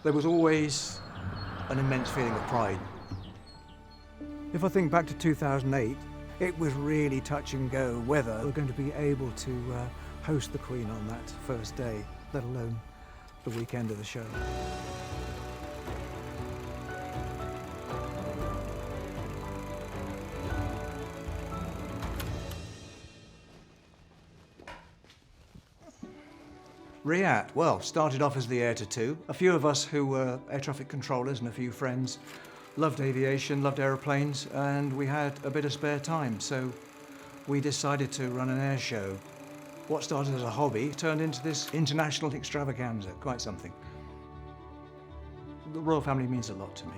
There was always an immense feeling of pride. If I think back to 2008, it was really touch and go whether we're going to be able to host the Queen on that first day, let alone the weekend of the show. RIAT, well, started off as the Air to 2. A few of us who were air traffic controllers and a few friends loved aviation, loved aeroplanes, and we had a bit of spare time, so we decided to run an air show. What started as a hobby turned into this international extravaganza, quite something. The royal family means a lot to me.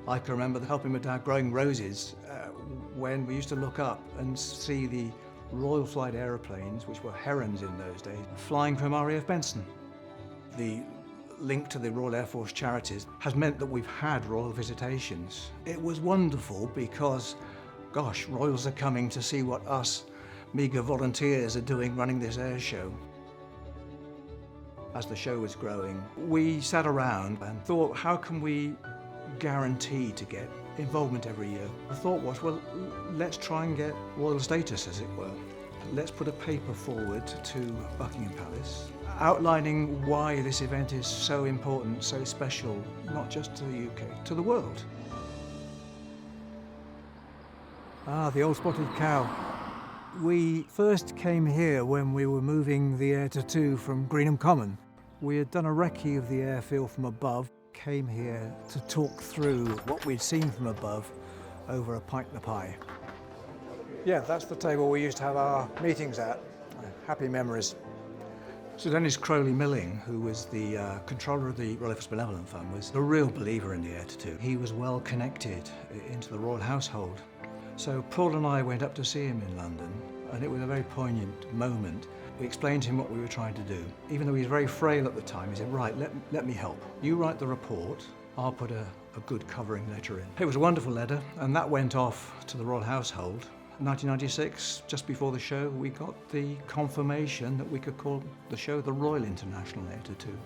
I can remember helping my dad growing roses when we used to look up and see the Royal flight aeroplanes, which were herons in those days, flying from RAF Benson. The link to the Royal Air Force charities has meant that we've had royal visitations. It was wonderful because, gosh, royals are coming to see what us meagre volunteers are doing running this air show. As the show was growing, we sat around and thought, how can we guarantee to get involvement every year? The thought was, well, let's try and get royal status, as it were. Let's put a paper forward to Buckingham Palace, outlining why this event is so important, so special, not just to the UK, to the world. Ah, the old spotted cow. We first came here when we were moving the Air to 2 from Greenham Common. We had done a recce of the airfield from above, came here to talk through what we'd seen from above over a pint and a pie. Yeah, that's the table we used to have our meetings at. Happy memories. Sir Dennis Crowley Milling, who was the controller of the Royal Air Force Benevolent Fund, was a real believer in the Air to 2. He was well connected into the royal household. So Paul and I went up to see him in London, and it was a very poignant moment. We explained to him what we were trying to do. Even though he was very frail at the time, he said, right, let me help. You write the report, I'll put a good covering letter in. It was a wonderful letter, and that went off to the royal household. In 1996, just before the show, we got the confirmation that we could call the show the Royal International Air to 2.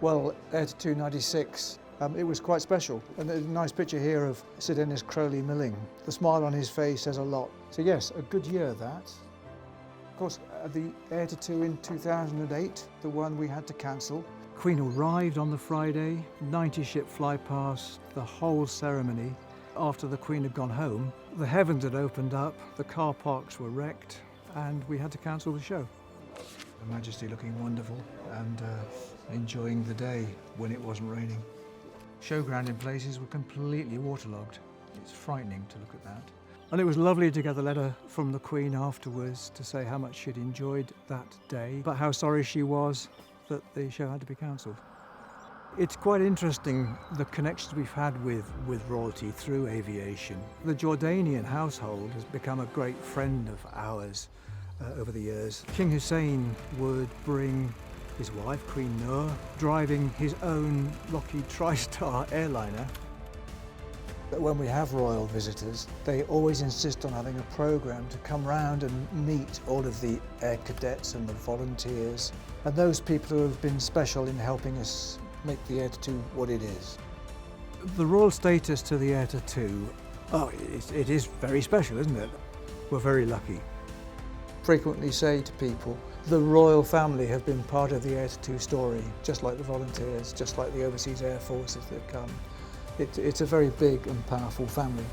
Well, Air to 2 96, it was quite special. And there's a nice picture here of Sir Dennis Crowley Milling. The smile on his face says a lot. So yes, a good year that. Of course, the Air to 2 in 2008, the one we had to cancel. Queen arrived on the Friday, 90-ship fly past, the whole ceremony. After the Queen had gone home, the heavens had opened up, the car parks were wrecked, and we had to cancel the show. Her Majesty looking wonderful and enjoying the day when it wasn't raining. Showground in places were completely waterlogged. It's frightening to look at that. And it was lovely to get a letter from the Queen afterwards to say how much she'd enjoyed that day, but how sorry she was that the show had to be cancelled. It's quite interesting, the connections we've had with royalty through aviation. The Jordanian household has become a great friend of ours over the years. King Hussein would bring his wife, Queen Noor, driving his own Lockheed TriStar airliner. When we have royal visitors, they always insist on having a programme to come round and meet all of the air cadets and the volunteers, and those people who have been special in helping us make the Air to 2 what it is. The royal status to the Air to 2, it is very special, isn't it? We're very lucky. Frequently say to people, the royal family have been part of the Air to 2 story, just like the volunteers, just like the overseas air forces that come. It's a very big and powerful family.